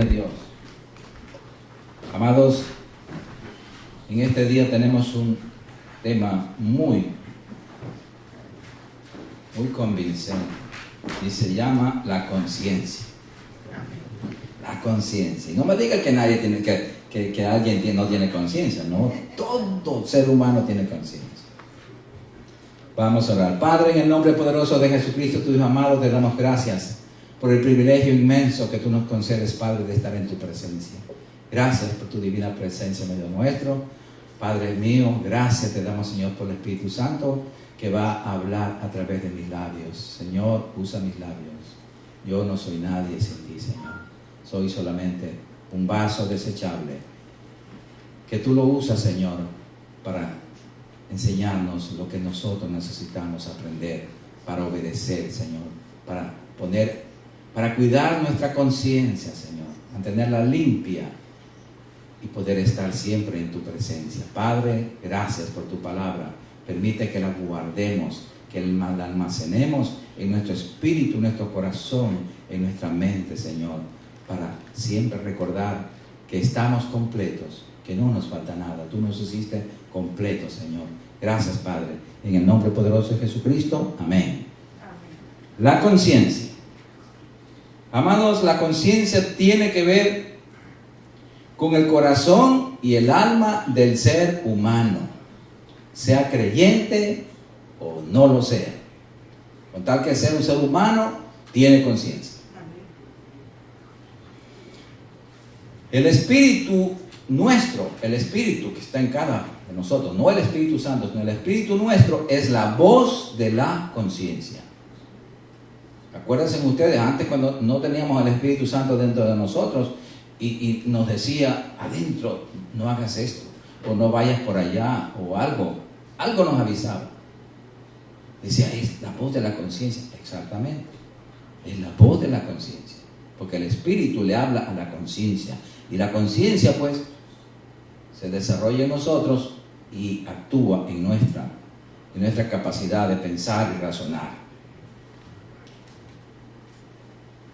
Dios. Amados, en este día tenemos un tema muy convincente y se llama la conciencia. La conciencia. Y no me diga que nadie tiene, que alguien no tiene conciencia. No, todo ser humano tiene conciencia. Vamos a orar. Padre, en el nombre poderoso de Jesucristo, tu Hijo amado, te damos gracias por el privilegio inmenso que tú nos concedes, Padre, de estar en tu presencia. Gracias por tu divina presencia en medio nuestro. Padre mío, gracias te damos, Señor, por el Espíritu Santo que va a hablar a través de mis labios. Señor, usa mis labios. Yo no soy nadie sin ti, Señor. Soy solamente un vaso desechable que tú lo usas, Señor, para enseñarnos lo que nosotros necesitamos aprender, para obedecer, Señor, para cuidar nuestra conciencia, Señor, mantenerla limpia y poder estar siempre en tu presencia. Padre, gracias por tu palabra. Permite que la guardemos, que la almacenemos en nuestro espíritu, en nuestro corazón, en nuestra mente, Señor, para siempre recordar que estamos completos, que no nos falta nada. Tú nos hiciste completos, Señor. Gracias, Padre. En el nombre poderoso de Jesucristo. Amén. La conciencia. Amados, la conciencia tiene que ver con el corazón y el alma del ser humano, sea creyente o no lo sea. Con tal que sea un ser humano, tiene conciencia. El espíritu nuestro, el espíritu que está en cada de nosotros, no el Espíritu Santo, sino el espíritu nuestro, es la voz de la conciencia. Acuérdense ustedes, antes cuando no teníamos el Espíritu Santo dentro de nosotros y nos decía, adentro, no hagas esto, o no vayas por allá, o algo nos avisaba. Decía, es la voz de la conciencia. Exactamente, es la voz de la conciencia, porque el Espíritu le habla a la conciencia, y la conciencia pues se desarrolla en nosotros y actúa en nuestra capacidad de pensar y razonar.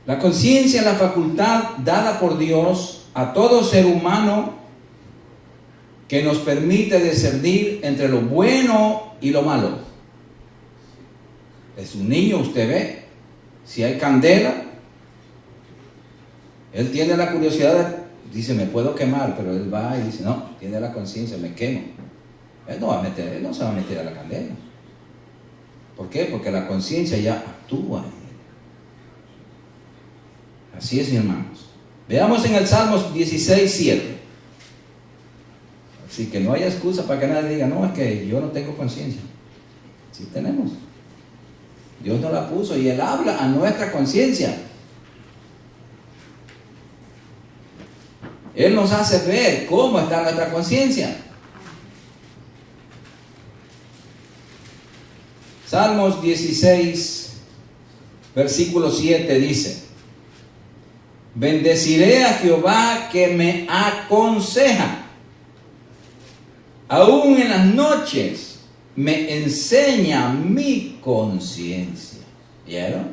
La conciencia es la facultad dada por Dios a todo ser humano que nos permite discernir entre lo bueno y lo malo. Es un niño, usted ve, si hay candela, él tiene la curiosidad, dice, me puedo quemar, pero él va y dice, no, tiene la conciencia, me quemo. Él no se va a meter a la candela. ¿Por qué? Porque la conciencia ya actúa en él. Así es, hermanos. Veamos en el Salmos 16:7. Así que no haya excusa para que nadie diga, no, es que yo no tengo conciencia. Sí tenemos. Dios nos la puso y Él habla a nuestra conciencia. Él nos hace ver cómo está nuestra conciencia. Salmos 16, versículo 7 dice, bendeciré a Jehová que me aconseja. Aún en las noches me enseña mi conciencia. ¿Vieron?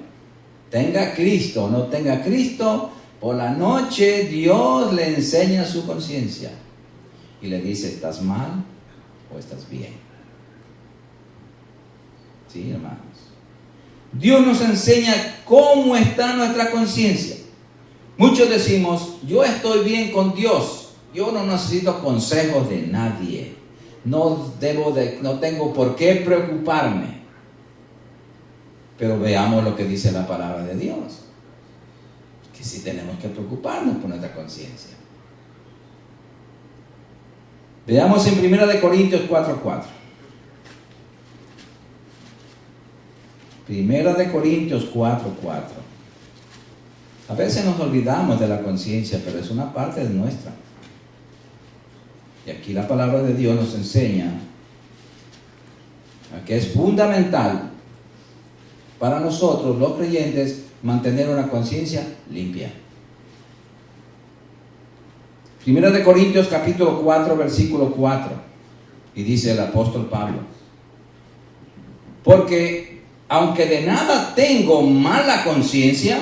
Tenga Cristo o no tenga Cristo, por la noche Dios le enseña su conciencia y le dice, ¿estás mal o estás bien? Sí, hermanos. Dios nos enseña cómo está nuestra conciencia. Muchos decimos, yo estoy bien con Dios, yo no necesito consejos de nadie, no tengo por qué preocuparme. Pero veamos lo que dice la palabra de Dios, que sí tenemos que preocuparnos por nuestra conciencia. Veamos en 1 Corintios 4:4. 1 Corintios 4:4. A veces nos olvidamos de la conciencia, pero es una parte de nuestra. Y aquí la palabra de Dios nos enseña a que es fundamental para nosotros, los creyentes, mantener una conciencia limpia. 1 Corintios capítulo 4, versículo 4. Y dice el apóstol Pablo, porque aunque de nada tengo mala conciencia,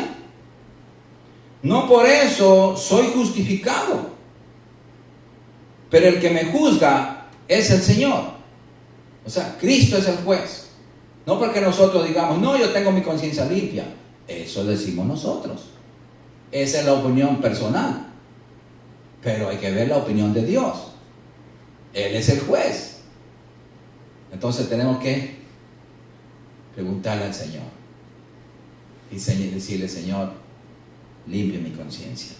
no por eso soy justificado. Pero el que me juzga es el Señor. O sea, Cristo es el juez. No porque nosotros digamos, no, yo tengo mi conciencia limpia. Eso decimos nosotros. Esa es la opinión personal. Pero hay que ver la opinión de Dios. Él es el juez. Entonces tenemos que preguntarle al Señor. Y decirle, Señor, limpia mi conciencia.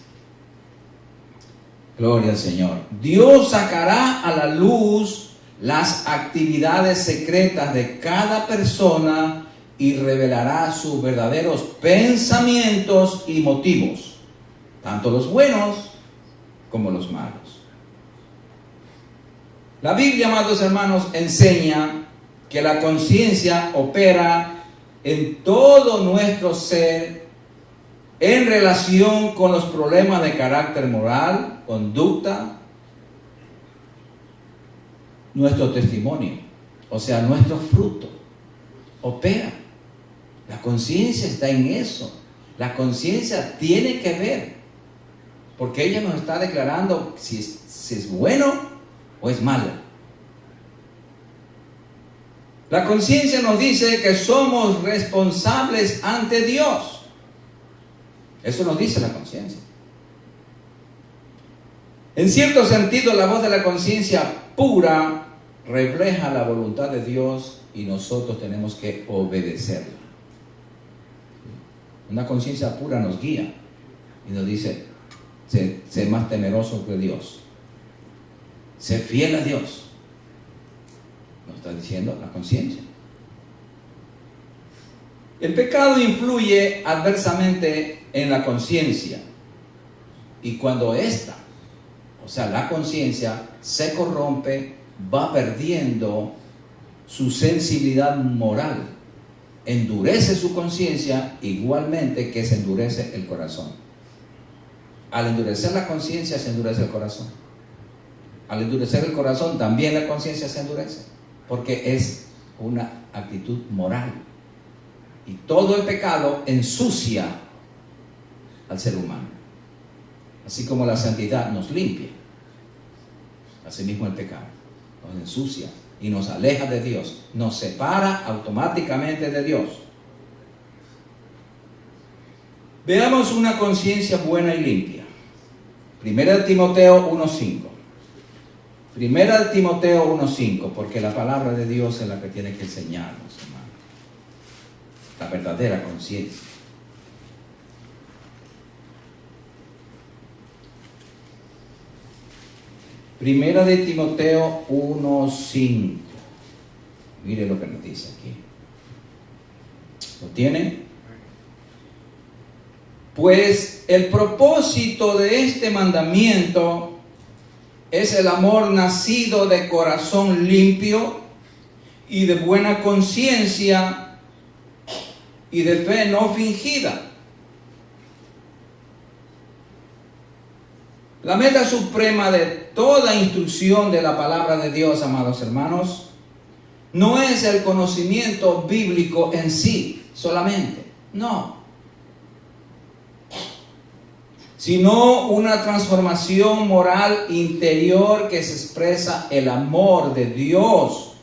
Gloria al Señor. Dios sacará a la luz las actividades secretas de cada persona y revelará sus verdaderos pensamientos y motivos, tanto los buenos como los malos. La Biblia, amados hermanos, enseña que la conciencia opera en todo nuestro ser en relación con los problemas de carácter moral, conducta, nuestro testimonio, o sea, nuestro fruto, opera. La conciencia está en eso. La conciencia tiene que ver, porque ella nos está declarando si es bueno o es malo. La conciencia nos dice que somos responsables ante Dios. Eso nos dice la conciencia. En cierto sentido, la voz de la conciencia pura refleja la voluntad de Dios y nosotros tenemos que obedecerla. Una conciencia pura nos guía y nos dice, sé más temeroso que Dios. Sé fiel a Dios. Nos está diciendo la conciencia. El pecado influye adversamente en la conciencia. Y cuando esta, o sea, la conciencia se corrompe, va perdiendo su sensibilidad moral. Endurece su conciencia igualmente que se endurece el corazón. Al endurecer la conciencia se endurece el corazón. Al endurecer el corazón también la conciencia se endurece, porque es una actitud moral. Y todo el pecado ensucia al ser humano. Así como la santidad nos limpia, asimismo el pecado nos ensucia y nos aleja de Dios, nos separa automáticamente de Dios. Veamos una conciencia buena y limpia. Primera de Timoteo 1:5. Primera de Timoteo 1:5, porque la palabra de Dios es la que tiene que enseñarnos, hermano. La verdadera conciencia. Primera de Timoteo 1:5. Mire lo que nos dice aquí. ¿Lo tienen? Pues el propósito de este mandamiento es el amor nacido de corazón limpio y de buena conciencia y de fe no fingida. La meta suprema de toda instrucción de la palabra de Dios, amados hermanos, no es el conocimiento bíblico en sí solamente, no, sino una transformación moral interior que se expresa el amor de Dios,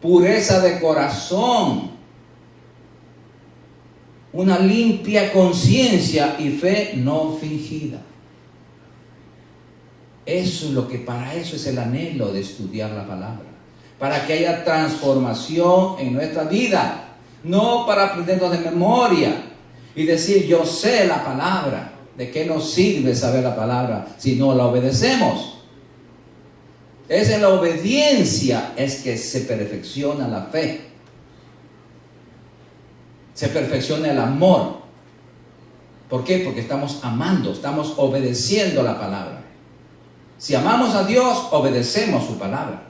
pureza de corazón, una limpia conciencia y fe no fingida. Eso es lo que, para eso es el anhelo de estudiar la palabra, para que haya transformación en nuestra vida, no para aprendernos de memoria y decir yo sé la palabra. ¿De qué nos sirve saber la palabra si no la obedecemos? Es en la obediencia es que se perfecciona la fe, se perfecciona el amor. ¿Por qué? Porque estamos amando, estamos obedeciendo la palabra. Si amamos a Dios, obedecemos su palabra.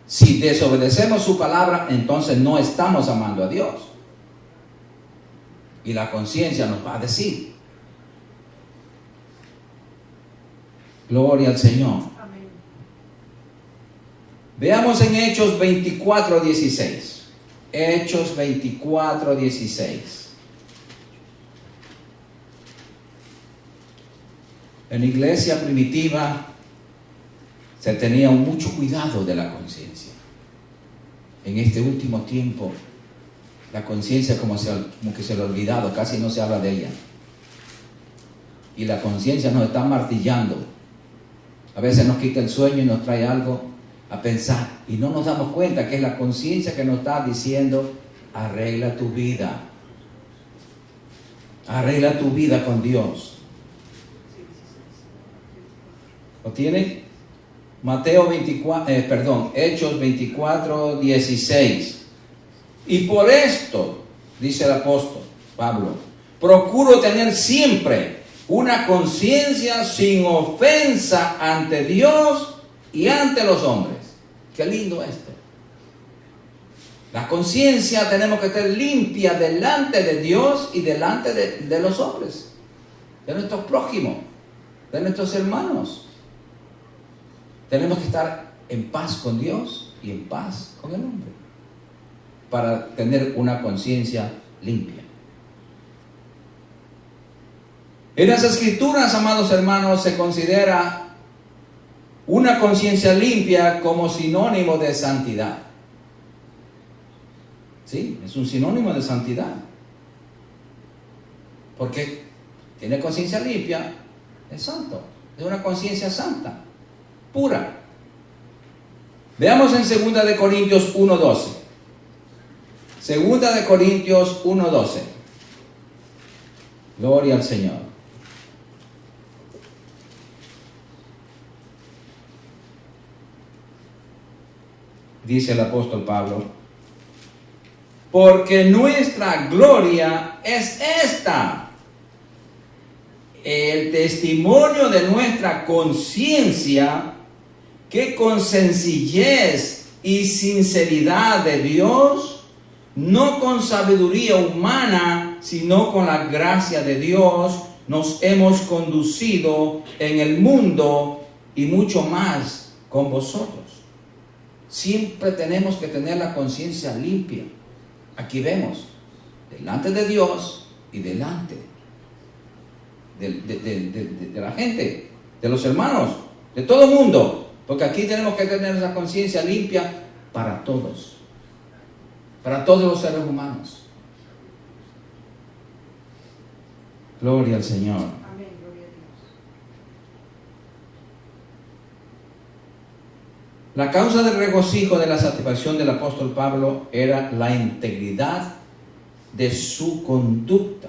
Si desobedecemos su palabra, entonces no estamos amando a Dios. Y la conciencia nos va a decir. Gloria al Señor. Amén. Veamos en Hechos 24:16. Hechos 24:16. En la iglesia primitiva se tenía mucho cuidado de la conciencia. En este último tiempo, la conciencia como que se le ha olvidado, casi no se habla de ella. Y la conciencia nos está martillando. A veces nos quita el sueño y nos trae algo a pensar. Y no nos damos cuenta que es la conciencia que nos está diciendo, arregla tu vida. Arregla tu vida con Dios. ¿Lo tienen? Hechos 24, 16. Y por esto, dice el apóstol Pablo, procuro tener siempre una conciencia sin ofensa ante Dios y ante los hombres. Qué lindo esto. La conciencia tenemos que estar limpia delante de Dios y delante de los hombres, de nuestros prójimos, de nuestros hermanos. Tenemos que estar en paz con Dios y en paz con el hombre, para tener una conciencia limpia. En las Escrituras, amados hermanos, se considera una conciencia limpia como sinónimo de santidad. Sí, es un sinónimo de santidad. Porque tiene conciencia limpia, es santo, es una conciencia santa, pura. Veamos en 2 de Corintios 1:12. 2 de Corintios 1:12. Gloria al Señor. Dice el apóstol Pablo, porque nuestra gloria es esta, el testimonio de nuestra conciencia, que con sencillez y sinceridad de Dios, no con sabiduría humana, sino con la gracia de Dios, nos hemos conducido en el mundo y mucho más con vosotros. Siempre tenemos que tener la conciencia limpia. Aquí vemos, delante de Dios y delante de la gente, de los hermanos, de todo el mundo. Porque aquí tenemos que tener la conciencia limpia para todos los seres humanos. Gloria al Señor. Amén, gloria a Dios. La causa del regocijo de la satisfacción del apóstol Pablo era la integridad de su conducta.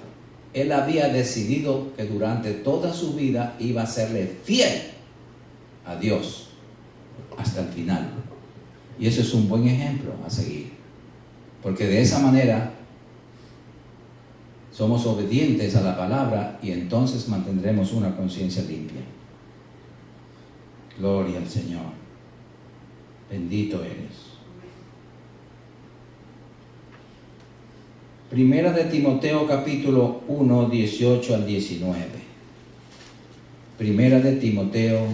Él había decidido que durante toda su vida iba a serle fiel a Dios hasta el final. Y eso es un buen ejemplo a seguir. Porque de esa manera somos obedientes a la palabra y entonces mantendremos una conciencia limpia. Gloria al Señor. Bendito eres. Primera de Timoteo capítulo 1, 18 al 19. Primera de Timoteo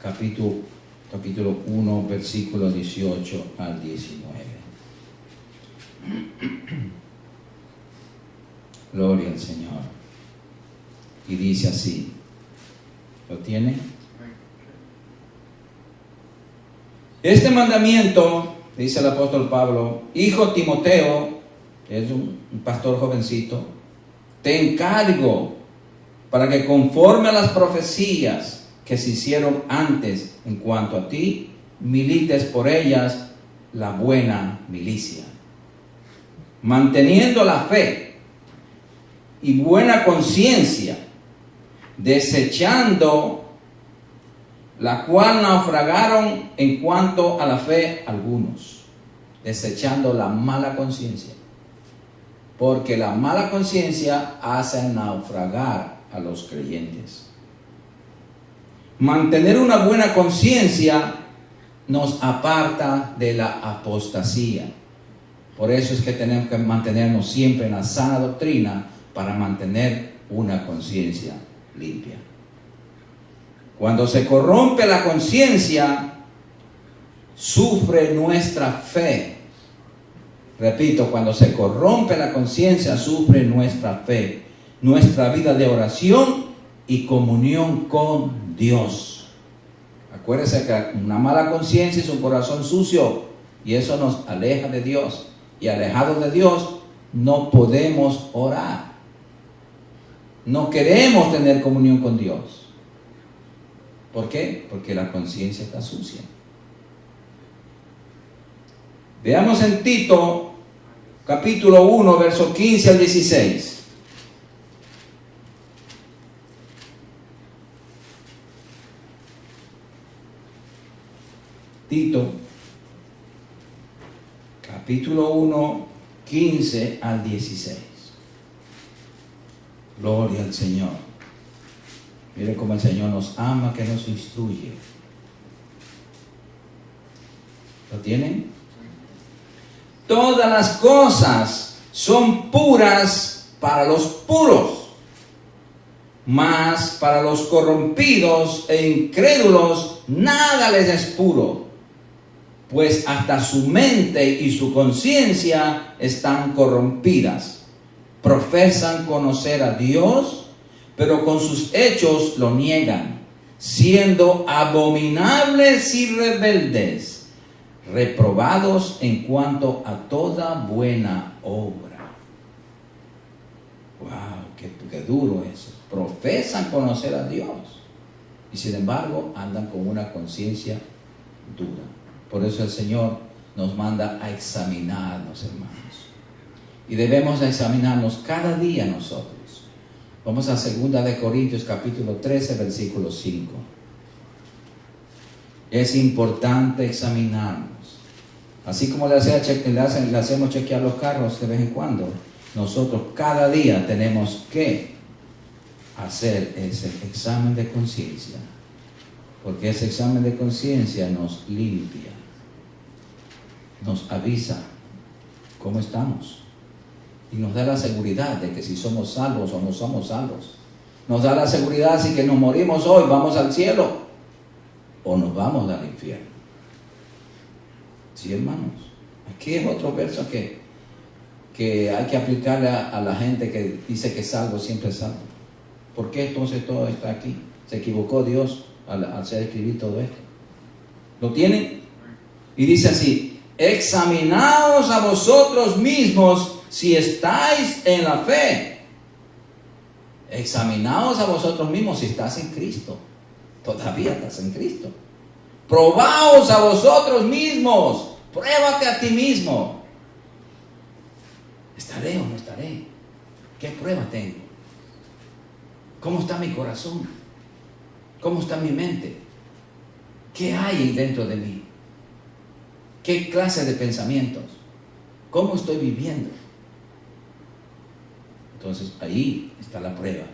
capítulo 1, versículo 18 al 19. Gloria al Señor. Y dice así. ¿Lo tiene? Este mandamiento, dice el apóstol Pablo, hijo Timoteo, es un pastor jovencito, te encargo para que conforme a las profecías que se hicieron antes en cuanto a ti, milites por ellas la buena milicia, manteniendo la fe y buena conciencia, desechando la cual naufragaron en cuanto a la fe algunos, desechando la mala conciencia, porque la mala conciencia hace naufragar a los creyentes. Mantener una buena conciencia nos aparta de la apostasía. Por eso es que tenemos que mantenernos siempre en la sana doctrina para mantener una conciencia limpia. Cuando se corrompe la conciencia, sufre nuestra fe. Repito, cuando se corrompe la conciencia, sufre nuestra fe, nuestra vida de oración y comunión con Dios. Acuérdese que una mala conciencia es un corazón sucio y eso nos aleja de Dios. Y alejados de Dios no podemos orar. No queremos tener comunión con Dios. ¿Por qué? Porque la conciencia está sucia. Veamos en Tito, capítulo 1, versos 15 al 16. Tito, capítulo 1, 15 al 16. Gloria al Señor. Mire cómo el Señor nos ama, que nos instruye. ¿Lo tienen? Todas las cosas son puras para los puros, mas para los corrompidos e incrédulos nada les es puro, pues hasta su mente y su conciencia están corrompidas. Profesan conocer a Dios, pero con sus hechos lo niegan, siendo abominables y rebeldes, reprobados en cuanto a toda buena obra. ¡Wow! ¡Qué duro eso! Profesan conocer a Dios y sin embargo andan con una conciencia dura. Por eso el Señor nos manda a examinarnos, hermanos. Y debemos examinarnos cada día nosotros. Vamos a 2 de Corintios capítulo 13, versículo 5. Es importante examinarnos. Así como le hacemos chequear los carros de vez en cuando, nosotros cada día tenemos que hacer ese examen de conciencia. Porque ese examen de conciencia nos limpia, nos avisa cómo estamos. Y nos da la seguridad de que si somos salvos o no somos salvos. Nos da la seguridad si que nos morimos hoy, vamos al cielo o nos vamos al infierno. Sí, hermanos. Aquí es otro verso que hay que aplicarle a la gente que dice que es salvo, siempre es salvo. ¿Por qué entonces todo está aquí? ¿Se equivocó Dios al hacer escribir todo esto? ¿Lo tienen? Y dice así: examinaos a vosotros mismos si estáis en la fe. Examinaos a vosotros mismos si estás en Cristo. Todavía estás en Cristo. Probaos a vosotros mismos. Pruébate a ti mismo. ¿Estaré o no estaré? ¿Qué prueba tengo? ¿Cómo está mi corazón? ¿Cómo está mi mente? ¿Qué hay dentro de mí? ¿Qué clase de pensamientos? ¿Cómo estoy viviendo? Entonces ahí está la prueba.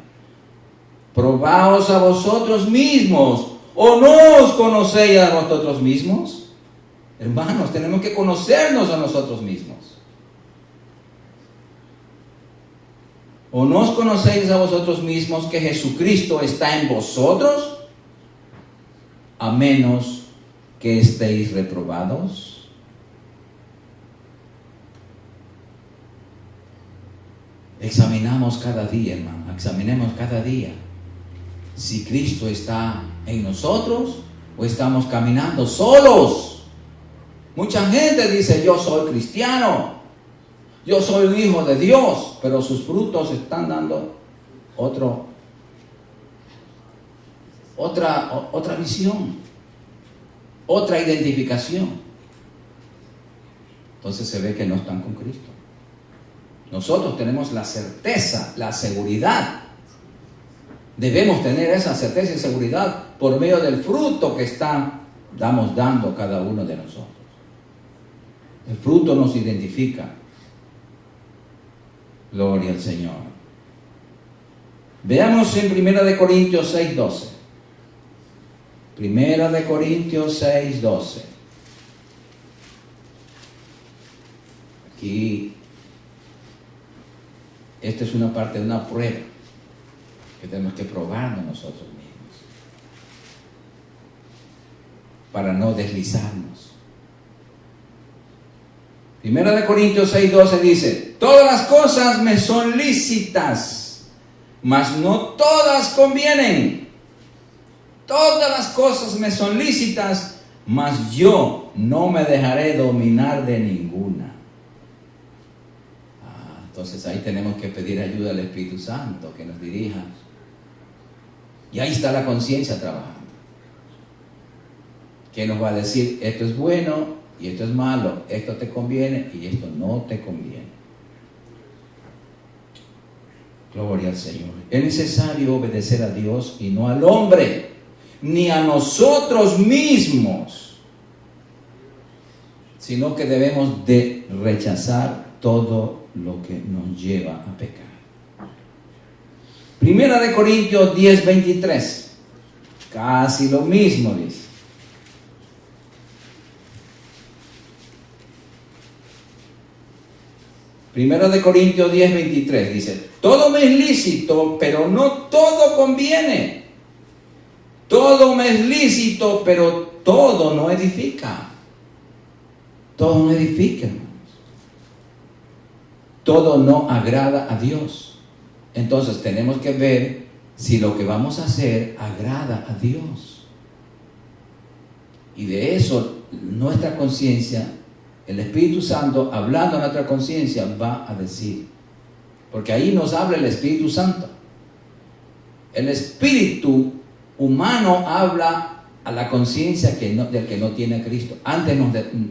Probaos a vosotros mismos, ¿o no os conocéis a vosotros mismos? Hermanos, tenemos que conocernos a nosotros mismos. ¿O no os conocéis a vosotros mismos que Jesucristo está en vosotros? A menos que estéis reprobados. Examinamos cada día, hermano. Examinemos cada día si Cristo está en nosotros o estamos caminando solos. Mucha gente dice: yo soy cristiano, yo soy un hijo de Dios, pero sus frutos están dando otra visión, otra identificación. Entonces se ve que no están con Cristo. Nosotros tenemos la certeza, la seguridad. Debemos tener esa certeza y seguridad por medio del fruto que estamos dando cada uno de nosotros. El fruto nos identifica. Gloria al Señor. Veamos en 1 Corintios 6:12. 1 Corintios 6:12. Aquí, esta es una parte de una prueba que tenemos que probarnos nosotros mismos para no deslizarnos. 1 Corintios 6:12 dice: todas las cosas me son lícitas, mas no todas convienen. Todas las cosas me son lícitas, mas yo no me dejaré dominar de ninguna. Entonces ahí tenemos que pedir ayuda al Espíritu Santo que nos dirija. Y ahí está la conciencia trabajando. Que nos va a decir, esto es bueno y esto es malo, esto te conviene y esto no te conviene. Gloria al Señor. Es necesario obedecer a Dios y no al hombre, ni a nosotros mismos, sino que debemos de rechazar todo lo que nos lleva a pecar. Primera de Corintios 10:23, casi lo mismo dice. Primera de Corintios 10:23 dice, todo me es lícito, pero no todo conviene. Todo me es lícito, pero todo no edifica. Todo no edifica, hermanos. Todo no agrada a Dios. Entonces tenemos que ver si lo que vamos a hacer agrada a Dios. Y de eso nuestra conciencia, el Espíritu Santo hablando a nuestra conciencia va a decir. Porque ahí nos habla el Espíritu Santo. El espíritu humano habla a la conciencia del que no tiene a Cristo. Antes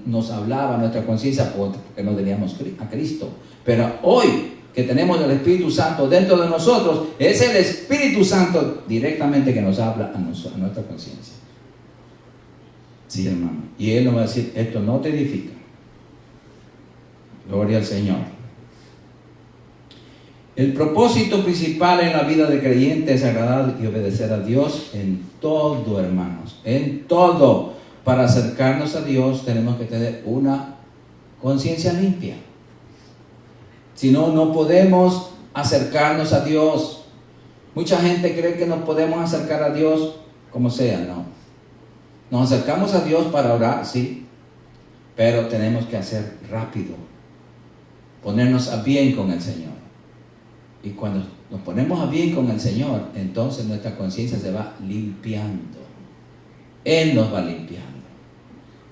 nos hablaba nuestra conciencia porque no teníamos a Cristo. Pero hoy que tenemos el Espíritu Santo dentro de nosotros, es el Espíritu Santo directamente que nos habla a nuestra conciencia. Sí, hermano. Y Él nos va a decir, esto no te edifica. Gloria al Señor. El propósito principal en la vida del creyente es agradar y obedecer a Dios en todo, hermanos. En todo. Para acercarnos a Dios tenemos que tener una conciencia limpia. Si no, no podemos acercarnos a Dios. Mucha gente cree que nos podemos acercar a Dios como sea, no. Nos acercamos a Dios para orar, sí, pero tenemos que hacer rápido. Ponernos a bien con el Señor. Y cuando nos ponemos a bien con el Señor, entonces nuestra conciencia se va limpiando. Él nos va limpiando.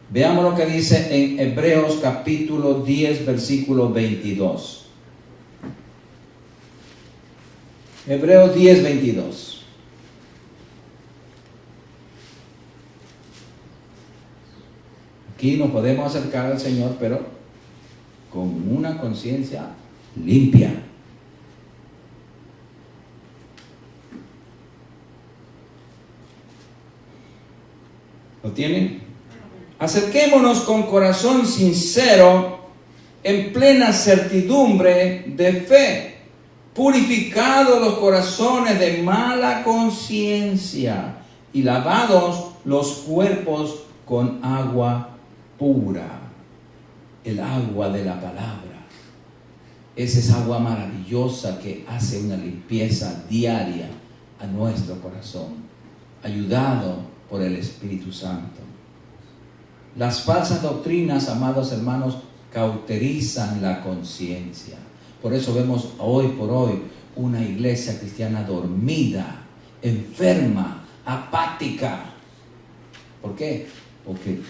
Veamos lo que dice en Hebreos capítulo 10, versículo 22. Hebreos 10, 22. Aquí nos podemos acercar al Señor, pero con una conciencia limpia. ¿Lo tienen? Acerquémonos con corazón sincero, en plena certidumbre de fe, purificados los corazones de mala conciencia y lavados los cuerpos con agua pura. El agua de la palabra. Esa es agua maravillosa que hace una limpieza diaria a nuestro corazón, ayudado por el Espíritu Santo. Las falsas doctrinas, amados hermanos, cauterizan la conciencia. Por eso vemos hoy por hoy una iglesia cristiana dormida, enferma, apática. ¿Por qué? Porque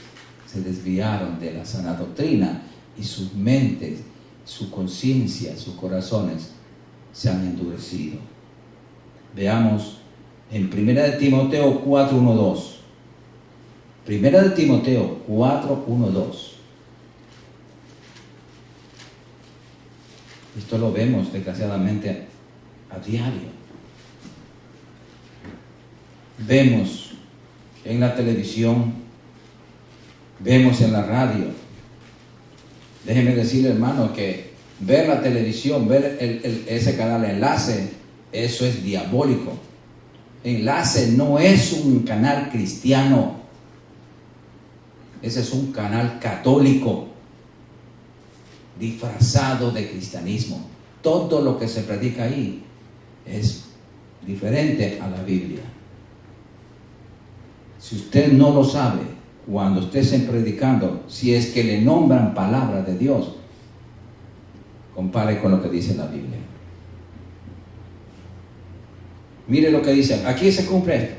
se desviaron de la sana doctrina y sus mentes, su conciencia, sus corazones se han endurecido. Veamos en 1 de Timoteo 4:1-2. 1 de Timoteo 4:1-2. Esto lo vemos desgraciadamente a diario. Vemos en la televisión, vemos en la radio. Déjeme decirle, hermano, que ver la televisión, ver ese canal Enlace, eso es diabólico. Enlace no es un canal cristiano. Ese es un canal católico disfrazado de cristianismo. Todo lo que se predica ahí es diferente a la Biblia. Si usted no lo sabe, cuando usted esté predicando, si es que le nombran palabra de Dios, compare con lo que dice la Biblia. Mire lo que dice, aquí se cumple esto.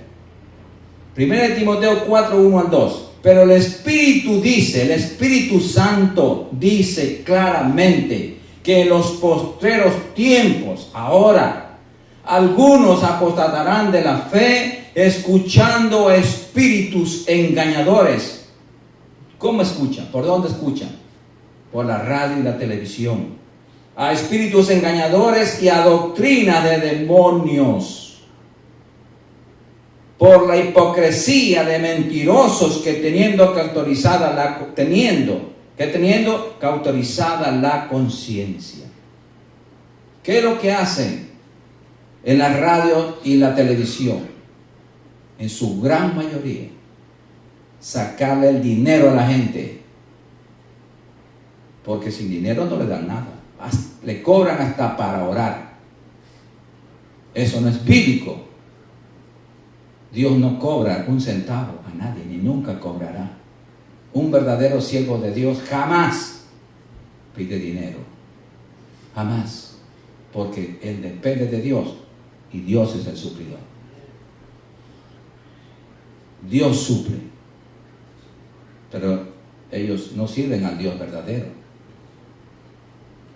1 Timoteo 4, 1 al 2. Pero el Espíritu dice, el Espíritu Santo dice claramente que en los postreros tiempos, ahora, algunos apostatarán de la fe, escuchando espíritus engañadores. ¿Cómo escuchan? ¿Por dónde escuchan? Por la radio y la televisión. A espíritus engañadores y a doctrina de demonios. Por la hipocresía de mentirosos que teniendo cauterizada la conciencia. ¿Qué es lo que hacen en la radio y la televisión? En su gran mayoría, sacarle el dinero a la gente. Porque sin dinero no le dan nada. Le cobran hasta para orar. Eso no es bíblico. Dios no cobra un centavo a nadie, ni nunca cobrará. Un verdadero siervo de Dios jamás pide dinero. Jamás. Porque él depende de Dios y Dios es el suplidor. Dios suple. Pero ellos no sirven al Dios verdadero.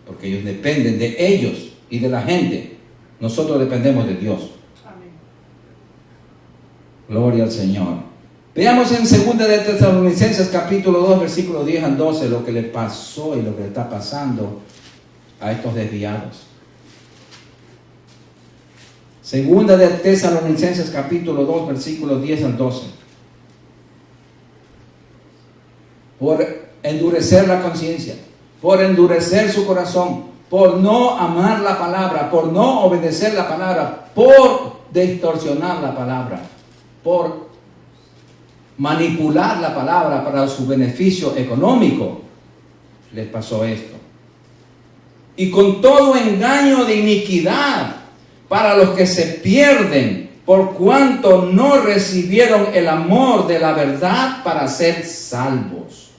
Porque ellos dependen de ellos y de la gente. Nosotros dependemos de Dios. Gloria al Señor. Veamos en 2 de Tesalonicenses capítulo 2 versículos 10 al 12 lo que le pasó y lo que le está pasando a estos desviados. 2 de Tesalonicenses capítulo 2 versículos 10 al 12. Por endurecer la conciencia, por endurecer su corazón, por no amar la palabra, por no obedecer la palabra, por distorsionar la palabra, por manipular la palabra para su beneficio económico, les pasó esto. Y con todo engaño de iniquidad para los que se pierden, por cuanto no recibieron el amor de la verdad para ser salvos.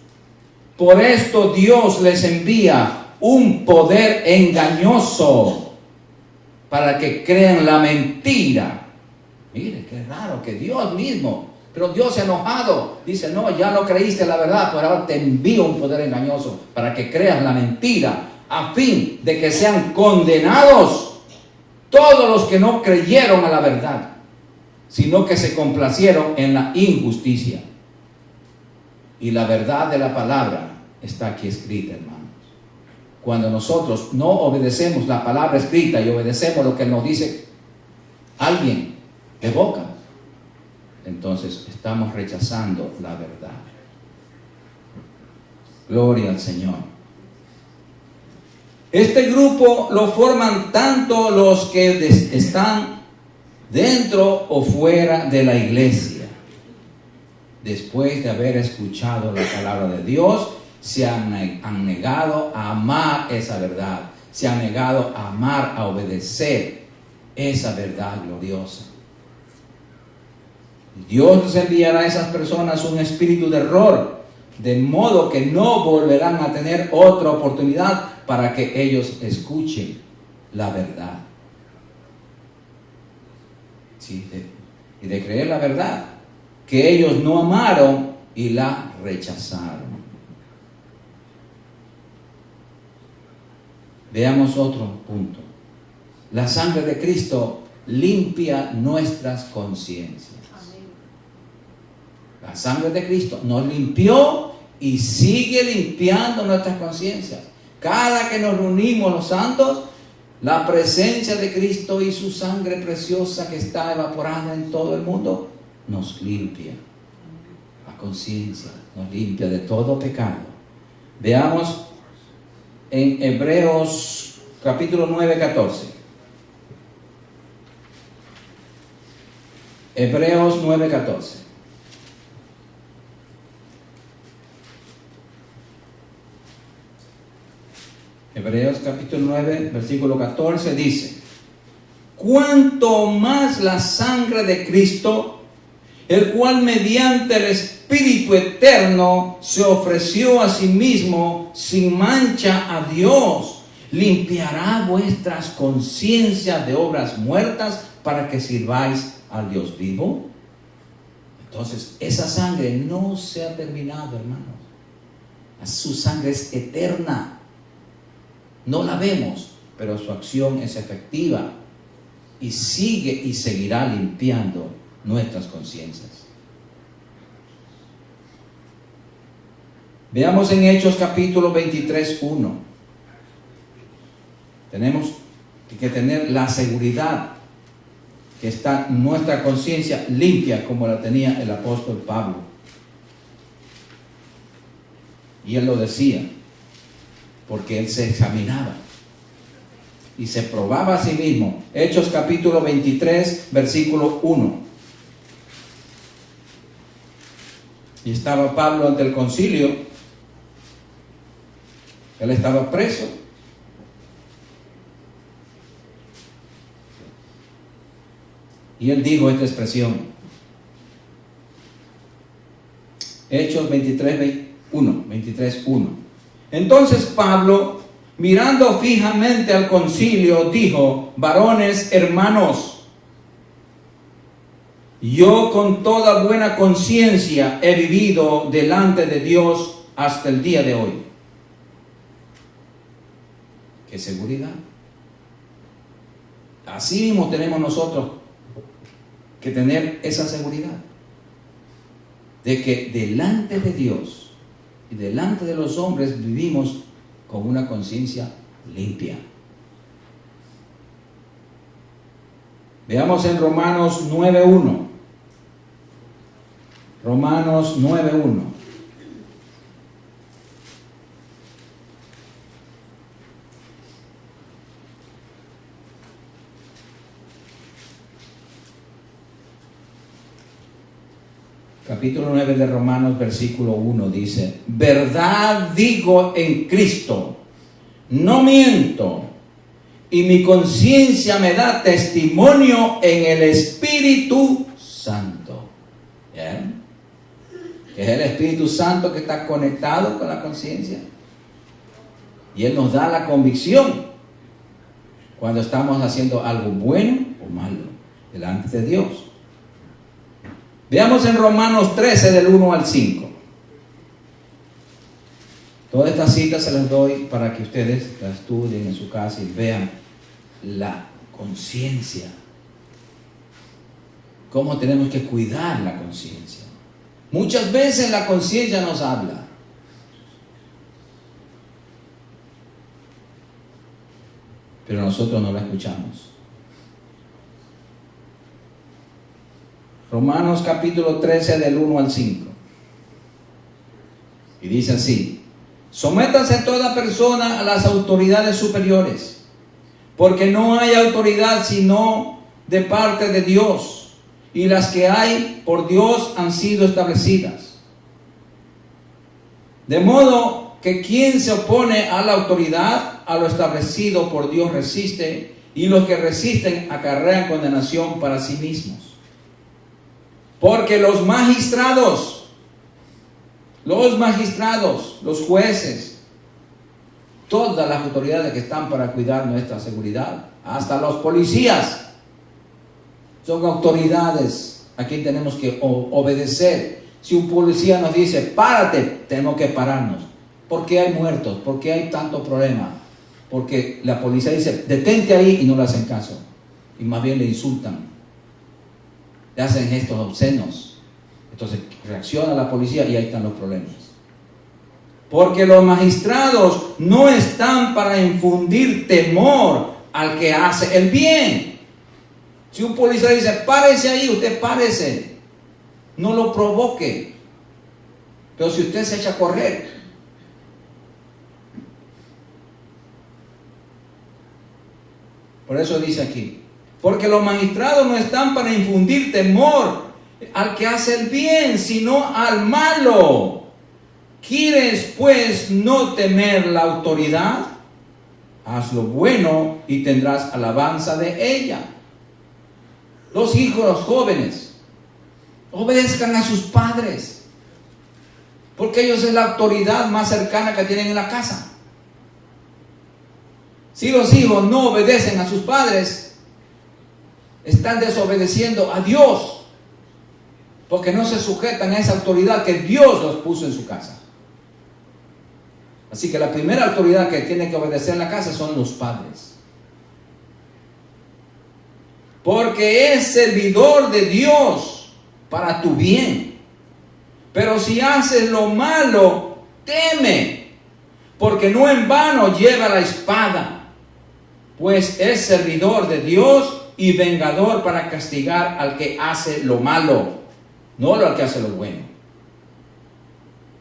Por esto Dios les envía un poder engañoso para que crean la mentira. Mire, qué raro que Dios mismo, pero Dios se ha enojado. Dice, no, ya no creíste la verdad, pero ahora te envío un poder engañoso para que creas la mentira, a fin de que sean condenados todos los que no creyeron a la verdad, sino que se complacieron en la injusticia. Y la verdad de la palabra está aquí escrita, hermanos. Cuando nosotros no obedecemos la palabra escrita y obedecemos lo que nos dice alguien de boca, entonces estamos rechazando la verdad. Gloria al Señor. Este grupo lo forman tanto los que están dentro o fuera de la iglesia. Después de haber escuchado la palabra de Dios, se han negado a amar esa verdad. Se han negado a amar, a obedecer esa verdad gloriosa. Dios les enviará a esas personas un espíritu de error, de modo que no volverán a tener otra oportunidad para que ellos escuchen la verdad. Sí, y de creer la verdad que ellos no amaron y la rechazaron. Veamos otro punto. La sangre de Cristo limpia nuestras conciencias. La sangre de Cristo nos limpió y sigue limpiando nuestras conciencias. Cada que nos reunimos los santos, la presencia de Cristo y su sangre preciosa que está evaporada en todo el mundo, nos limpia la conciencia, nos limpia de todo pecado. Veamos en Hebreos capítulo 9, 14. Hebreos 9, 14. Hebreos capítulo 9, versículo 14 dice: cuanto más la sangre de Cristo, el cual mediante el Espíritu eterno se ofreció a sí mismo sin mancha a Dios, limpiará vuestras conciencias de obras muertas para que sirváis al Dios vivo. Entonces, esa sangre no se ha terminado, hermanos. Su sangre es eterna. No la vemos, pero su acción es efectiva y sigue y seguirá limpiando nuestras conciencias. Veamos en Hechos capítulo 23:1. Tenemos que tener la seguridad que está nuestra conciencia limpia como la tenía el apóstol Pablo. Y él lo decía, porque él se examinaba y se probaba a sí mismo. Hechos capítulo 23, versículo 1. Y estaba Pablo ante el concilio. Él estaba preso. Y él dijo esta expresión. Hechos 23:1. Entonces Pablo, mirando fijamente al concilio, dijo: varones hermanos, yo con toda buena conciencia he vivido delante de Dios hasta el día de hoy. ¿Qué seguridad? Así mismo tenemos nosotros que tener esa seguridad de que delante de Dios y delante de los hombres vivimos con una conciencia limpia. Veamos en Romanos 9:1. Romanos 9:1. Capítulo 9 de Romanos, versículo 1 dice: verdad digo en Cristo, no miento, y mi conciencia me da testimonio en el Espíritu Santo. ¿Bien? Que es el Espíritu Santo que está conectado con la conciencia. Y Él nos da la convicción cuando estamos haciendo algo bueno o malo delante de Dios. Veamos en Romanos 13 del 1 al 5. Todas estas citas se las doy para que ustedes las estudien en su casa y vean la conciencia. Cómo tenemos que cuidar la conciencia. Muchas veces la conciencia nos habla. Pero nosotros no la escuchamos. Romanos capítulo 13 del 1 al 5. Y dice así: sométase toda persona a las autoridades superiores, porque no hay autoridad sino de parte de Dios, y las que hay por Dios han sido establecidas. De modo que quien se opone a la autoridad, a lo establecido por Dios resiste, y los que resisten acarrean condenación para sí mismos. Porque los magistrados, los jueces, todas las autoridades que están para cuidar nuestra seguridad, hasta los policías, son autoridades a quien tenemos que obedecer. Si un policía nos dice párate, tenemos que pararnos. ¿Por qué hay muertos? ¿Por qué hay tanto problema? Porque la policía dice detente ahí y no le hacen caso, y más bien le insultan, le hacen gestos obscenos. Entonces reacciona la policía y ahí están los problemas. Porque los magistrados no están para infundir temor al que hace el bien. Si un policía dice párese ahí, usted párese, no lo provoque. Pero si usted se echa a correr, por eso dice aquí: porque los magistrados no están para infundir temor al que hace el bien, sino al malo. ¿Quieres pues no temer la autoridad? Haz lo bueno y tendrás alabanza de ella. Los hijos, los jóvenes, obedezcan a sus padres, porque ellos es la autoridad más cercana que tienen en la casa. Si los hijos no obedecen a sus padres, están desobedeciendo a Dios, porque no se sujetan a esa autoridad que Dios los puso en su casa. Así que la primera autoridad que tiene que obedecer en la casa son los padres. Porque es servidor de Dios para tu bien. Pero si haces lo malo, teme, porque no en vano lleva la espada, pues es servidor de Dios y vengador para castigar al que hace lo malo, no al que hace lo bueno.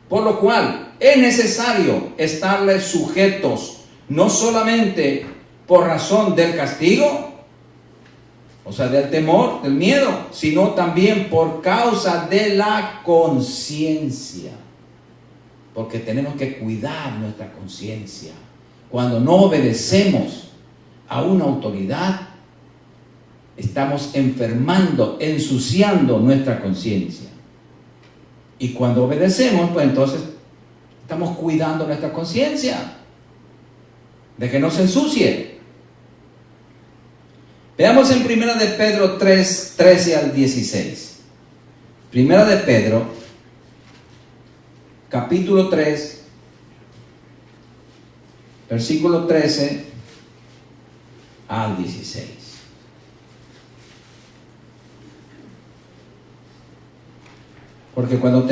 Por lo cual es necesario estarles sujetos, no solamente por razón del castigo, o sea, del temor, del miedo, sino también por causa de la conciencia. Porque tenemos que cuidar nuestra conciencia. Cuando no obedecemos a una autoridad, estamos enfermando, ensuciando nuestra conciencia. Y cuando obedecemos, pues entonces estamos cuidando nuestra conciencia de que no se ensucie. Veamos en 1 de Pedro 3, 13 al 16. 1 de Pedro, capítulo 3, versículo 13 al 16. Porque cuando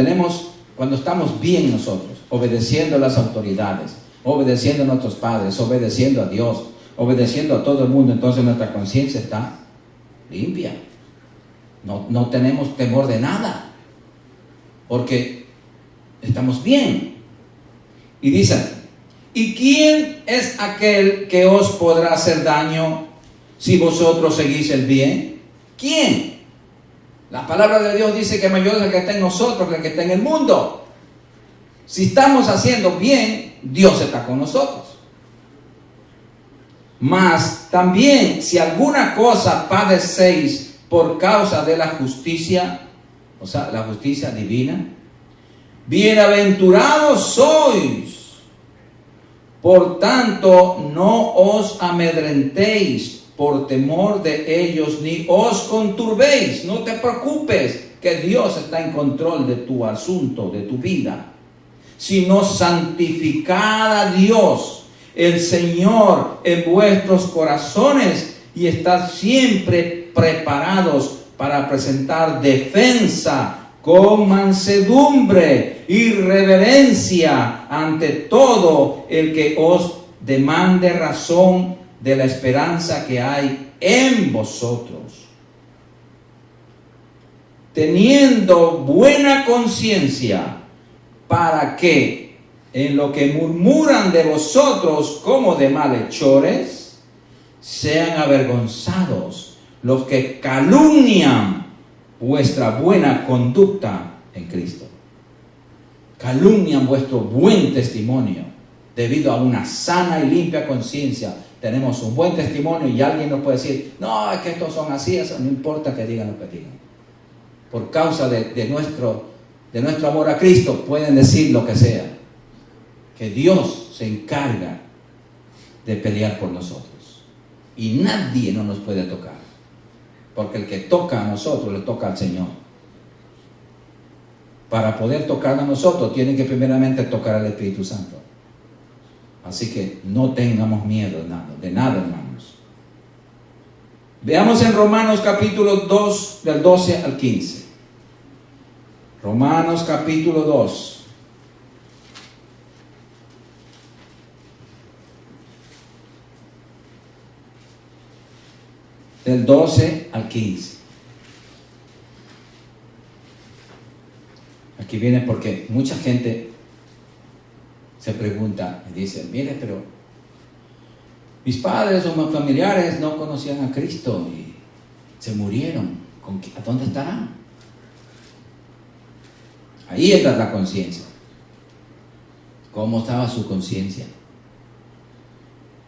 estamos bien nosotros, obedeciendo a las autoridades, obedeciendo a nuestros padres, obedeciendo a Dios, obedeciendo a todo el mundo, entonces nuestra conciencia está limpia. No tenemos temor de nada, porque estamos bien. Y dice, ¿y quién es aquel que os podrá hacer daño si vosotros seguís el bien? ¿Quién? La palabra de Dios dice que mayor es el que está en nosotros que el que está en el mundo. Si estamos haciendo bien, Dios está con nosotros. Mas también si alguna cosa padecéis por causa de la justicia, o sea, la justicia divina, bienaventurados sois. Por tanto, no os amedrentéis por temor de ellos, ni os conturbéis. No te preocupes, que Dios está en control de tu asunto, de tu vida. Sino santificad a Dios, el Señor, en vuestros corazones, y estad siempre preparados para presentar defensa con mansedumbre y reverencia ante todo el que os demande razón de la esperanza que hay en vosotros, teniendo buena conciencia, para que en lo que murmuran de vosotros como de malhechores, sean avergonzados los que calumnian vuestra buena conducta en Cristo. Calumnian vuestro buen testimonio. Debido a una sana y limpia conciencia, tenemos un buen testimonio, y alguien nos puede decir, no, es que estos son así, eso no importa que digan lo que digan. Por causa de nuestro amor a Cristo, pueden decir lo que sea. Que Dios se encarga de pelear por nosotros. Y nadie no nos puede tocar. Porque el que toca a nosotros, le toca al Señor. Para poder tocar a nosotros, tiene que primeramente tocar al Espíritu Santo. Así que no tengamos miedo de nada, hermanos. Veamos en Romanos capítulo 2, del 12 al 15. Romanos capítulo 2. Del 12 al 15. Aquí viene porque mucha gente se pregunta y dice, mire, pero mis padres o mis familiares no conocían a Cristo y se murieron. ¿A dónde estarán? Ahí está la conciencia. ¿Cómo estaba su conciencia?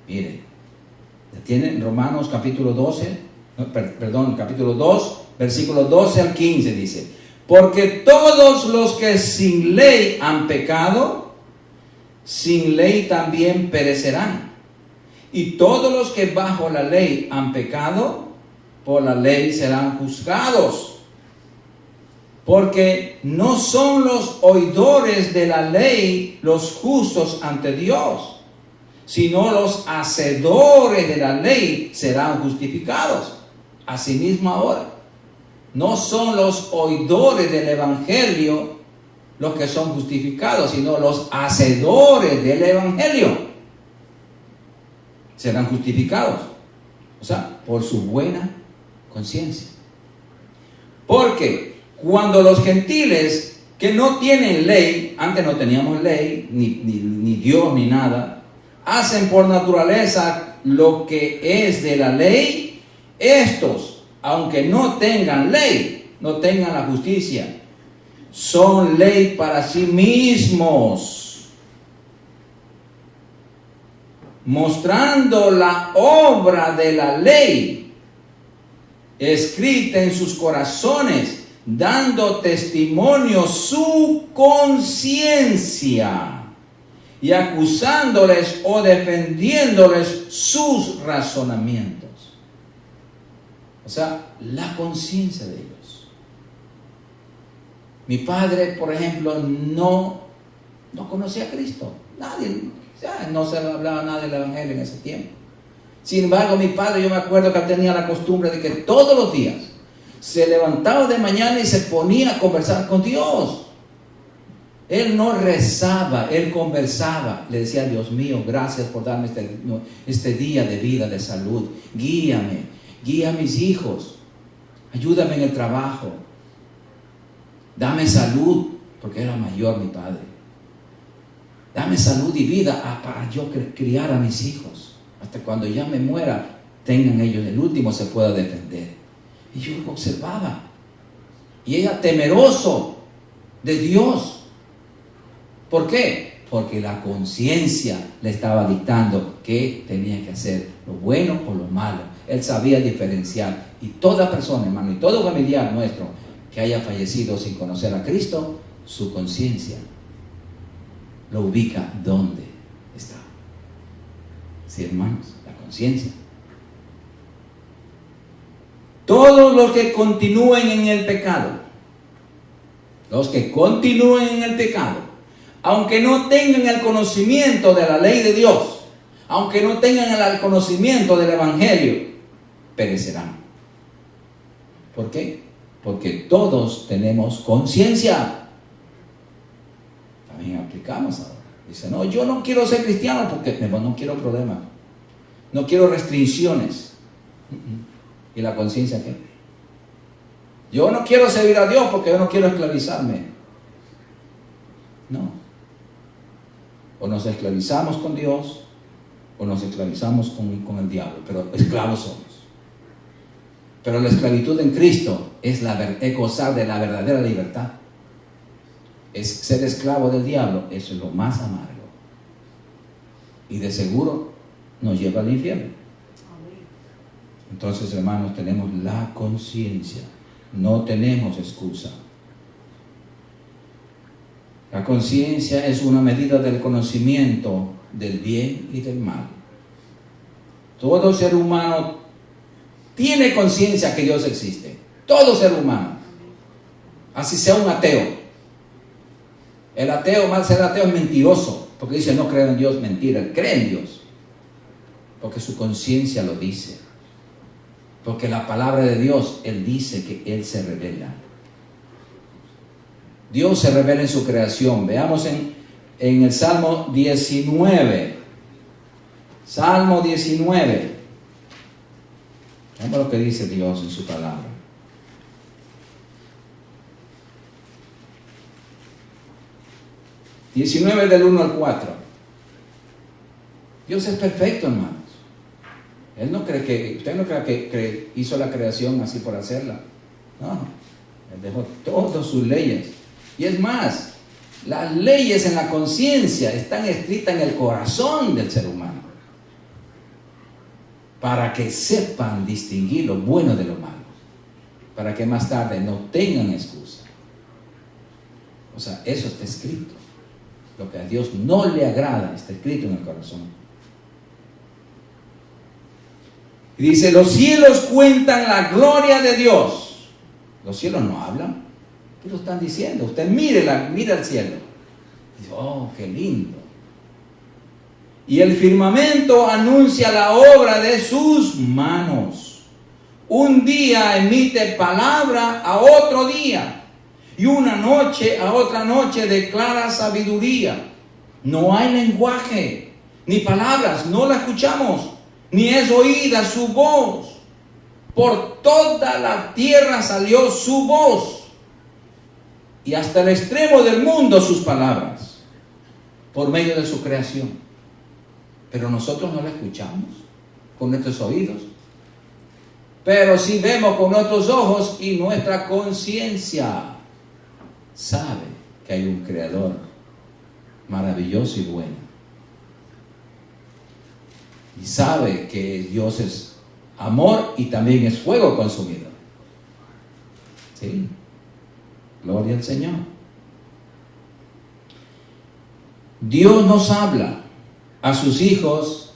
Mire, tienen Romanos capítulo 2, versículos 12 al 15 dice, porque todos los que sin ley han pecado, sin ley también perecerán. Y todos los que bajo la ley han pecado, por la ley serán juzgados. Porque no son los oidores de la ley los justos ante Dios, sino los hacedores de la ley serán justificados. Asimismo ahora, no son los oidores del evangelio los que son justificados, sino los hacedores del evangelio serán justificados. O sea, por su buena conciencia. Porque cuando los gentiles que no tienen ley, antes no teníamos ley, ni Dios ni nada, hacen por naturaleza lo que es de la ley, estos, aunque no tengan ley, no tengan la justicia, son ley para sí mismos, mostrando la obra de la ley escrita en sus corazones, dando testimonio su conciencia y acusándoles o defendiéndoles sus razonamientos. O sea, la conciencia de ellos. Mi padre, por ejemplo, no conocía a Cristo. Nadie, no se hablaba nada del evangelio en ese tiempo. Sin embargo, mi padre, yo me acuerdo que tenía la costumbre de que todos los días se levantaba de mañana y se ponía a conversar con Dios. Él no rezaba, él conversaba. Le decía: Dios mío, gracias por darme este día de vida, de salud. Guíame, guía a mis hijos, ayúdame en el trabajo, dame salud, porque era mayor mi padre. Dame salud y vida para yo criar a mis hijos. Hasta cuando ya me muera, tengan ellos el último, se pueda defender. Y yo lo observaba. Y ella temeroso de Dios. ¿Por qué? Porque la conciencia le estaba dictando que tenía que hacer lo bueno o lo malo. Él sabía diferenciar. Y toda persona, hermano, y todo familiar nuestro que haya fallecido sin conocer a Cristo, su conciencia lo ubica donde está. Sí, hermanos, la conciencia. Todos los que continúen en el pecado, aunque no tengan el conocimiento de la ley de Dios, aunque no tengan el conocimiento del evangelio, perecerán. ¿Por qué? Porque todos tenemos conciencia. También aplicamos ahora. Dice: no, yo no quiero ser cristiano porque no quiero problemas, no quiero restricciones. ¿Y la conciencia qué? Yo no quiero servir a Dios porque yo no quiero esclavizarme. No. O nos esclavizamos con Dios o nos esclavizamos con el diablo, pero esclavos somos. Pero la esclavitud en Cristo es gozar de la verdadera libertad. Es ser esclavo del diablo, eso es lo más amargo. Y de seguro nos lleva al infierno. Entonces, hermanos, tenemos la conciencia. No tenemos excusa. La conciencia es una medida del conocimiento del bien y del mal. Todo ser humano tiene conciencia que Dios existe. Todo ser humano. Así sea un ateo. El ateo, más ser ateo, es mentiroso. Porque dice: no creo en Dios. Mentira, él cree en Dios. Porque su conciencia lo dice. Porque la palabra de Dios, Él dice que Él se revela. Dios se revela en su creación. Veamos en el Salmo 19. Salmo 19. Veamos lo que dice Dios en su palabra. (19) del 1 al 4. Dios es perfecto, hermanos. Usted no cree que hizo la creación así por hacerla. No. Él dejó todas sus leyes. Y es más, las leyes en la conciencia están escritas en el corazón del ser humano. Para que sepan distinguir lo bueno de lo malo. Para que más tarde no tengan excusa. O sea, eso está escrito. Lo que a Dios no le agrada está escrito en el corazón. Y dice, los cielos cuentan la gloria de Dios. Los cielos no hablan, pero están diciendo, usted mire el cielo. Dice, oh, qué lindo. Y el firmamento anuncia la obra de sus manos. Un día emite palabra a otro día, y una noche a otra noche declara sabiduría. No hay lenguaje, ni palabras, no la escuchamos, ni es oída su voz. Por toda la tierra salió su voz, y hasta el extremo del mundo sus palabras, por medio de su creación. Pero nosotros no la escuchamos con nuestros oídos, pero sí vemos con nuestros ojos, y nuestra conciencia sabe que hay un creador maravilloso y bueno, y sabe que Dios es amor y también es fuego consumidor. ¿Sí? Gloria al Señor. Dios nos habla a sus hijos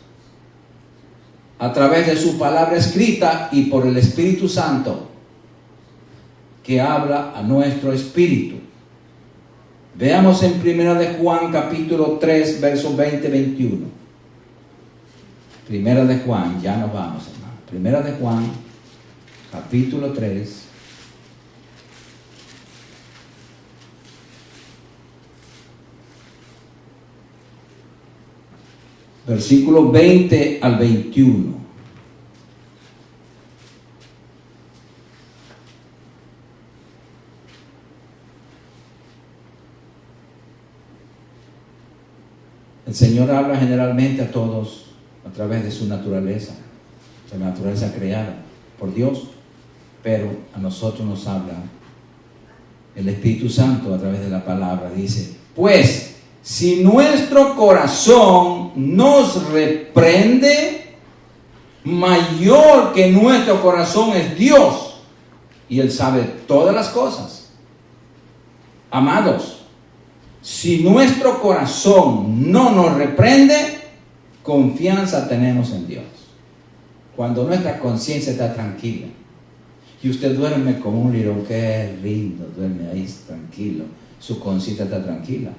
a través de su palabra escrita y por el Espíritu Santo, que habla a nuestro espíritu. Veamos en 1 de Juan capítulo 3 versos 20-21. 1 de Juan, ya nos vamos, hermano. 1 de Juan capítulo 3 versículos 20 al 21. El Señor habla generalmente a todos a través de su naturaleza, de la naturaleza creada por Dios, pero a nosotros nos habla el Espíritu Santo a través de la palabra. Dice, pues, si nuestro corazón nos reprende, mayor que nuestro corazón es Dios, y Él sabe todas las cosas. Amados, si nuestro corazón no nos reprende, confianza tenemos en Dios. Cuando nuestra conciencia está tranquila, y usted duerme como un lirón, qué lindo, duerme ahí tranquilo, su conciencia está tranquila.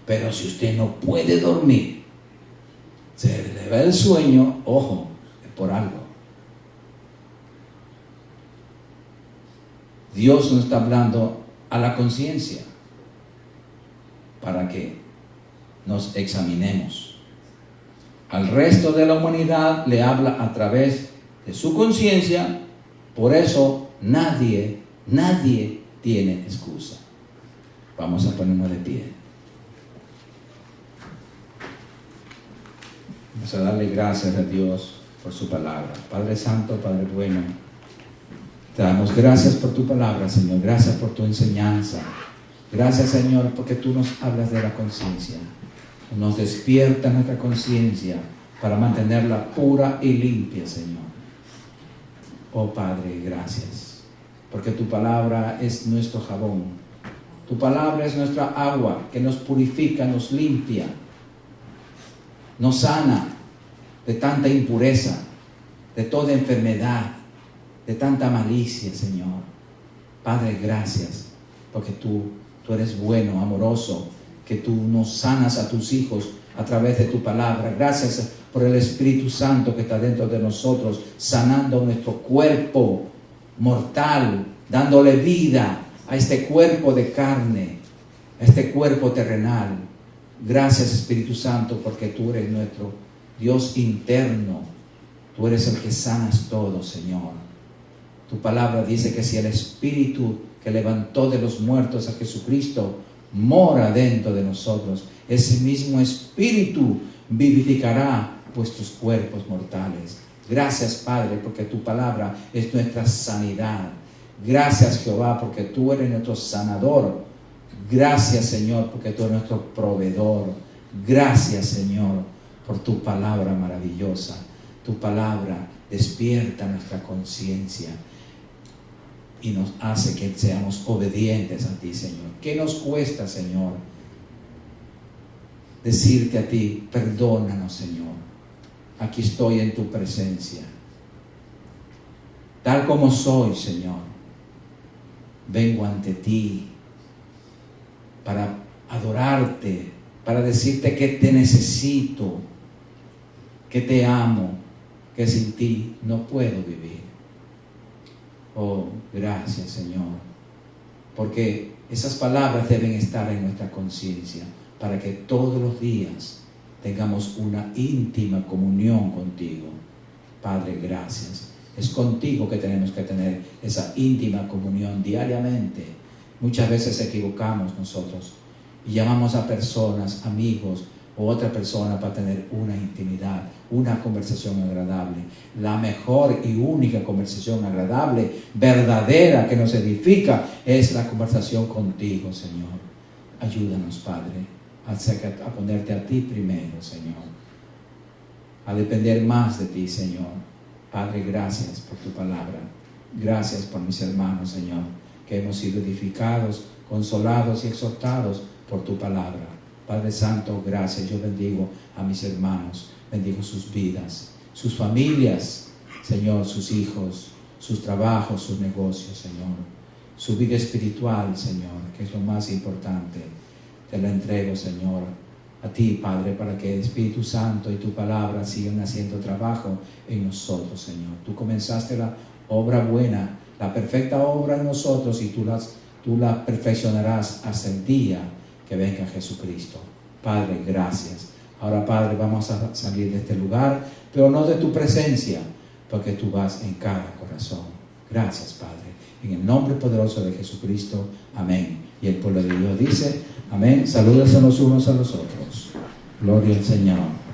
Pero si usted no puede dormir, se le va el sueño, ojo, es por algo. Dios nos está hablando a la conciencia para que nos examinemos. Al resto de la humanidad le habla a través de su conciencia, por eso nadie tiene excusa. Vamos a ponernos de pie. Vamos a darle gracias a Dios por su palabra. Padre Santo, Padre bueno, te damos gracias por tu palabra, Señor. Gracias por tu enseñanza. Gracias, Señor, porque tú nos hablas de la conciencia. Nos despierta nuestra conciencia para mantenerla pura y limpia, Señor. Oh Padre, gracias, porque tu palabra es nuestro jabón. Tu palabra es nuestra agua que nos purifica, nos limpia, nos sana de tanta impureza, de toda enfermedad, de tanta malicia, Señor. Padre, gracias, porque tú eres bueno, amoroso, que tú nos sanas a tus hijos a través de tu palabra. Gracias por el Espíritu Santo que está dentro de nosotros, sanando nuestro cuerpo mortal, dándole vida a este cuerpo de carne, a este cuerpo terrenal. Gracias, Espíritu Santo, porque tú eres nuestro Dios interno. Tú eres el que sanas todo, Señor. Tu palabra dice que si el Espíritu que levantó de los muertos a Jesucristo mora dentro de nosotros, ese mismo Espíritu vivificará vuestros cuerpos mortales. Gracias, Padre, porque tu palabra es nuestra sanidad. Gracias, Jehová, porque tú eres nuestro sanador. Gracias, Señor, porque tú eres nuestro proveedor. Gracias, Señor, por tu palabra maravillosa. Tu palabra despierta nuestra conciencia y nos hace que seamos obedientes a ti, Señor. ¿Qué nos cuesta, Señor, decirte a ti, perdónanos, Señor? Aquí estoy en tu presencia. tal como soy, Señor, vengo ante ti para adorarte, para decirte que te necesito, que te amo, que sin ti no puedo vivir. Oh, gracias, Señor, porque esas palabras deben estar en nuestra conciencia para que todos los días tengamos una íntima comunión contigo. Padre, gracias. Es contigo que tenemos que tener esa íntima comunión diariamente. Muchas veces equivocamos nosotros y llamamos a personas, amigos o otra persona para tener una intimidad, una conversación agradable. La mejor y única conversación agradable, verdadera, que nos edifica, es la conversación contigo, Señor. Ayúdanos, Padre, a ponerte a ti primero, Señor, a depender más de ti, Señor. Padre, gracias por tu palabra. Gracias por mis hermanos, Señor, que hemos sido edificados, consolados y exhortados por tu palabra. Padre Santo, gracias. Yo bendigo a mis hermanos, bendigo sus vidas, sus familias, Señor, sus hijos, sus trabajos, sus negocios, Señor, su vida espiritual, Señor, que es lo más importante. Te lo entrego, Señor, a ti, Padre, para que el Espíritu Santo y tu palabra sigan haciendo trabajo en nosotros, Señor. Tú comenzaste la obra buena, la perfecta obra en nosotros, y tú la perfeccionarás hasta el día que venga Jesucristo. Padre, gracias. Ahora, Padre, vamos a salir de este lugar, pero no de tu presencia, porque tú vas en cada corazón. Gracias, Padre. En el nombre poderoso de Jesucristo. Amén. Y el pueblo de Dios dice, amén. Saludos los unos a los otros. Gloria al Señor.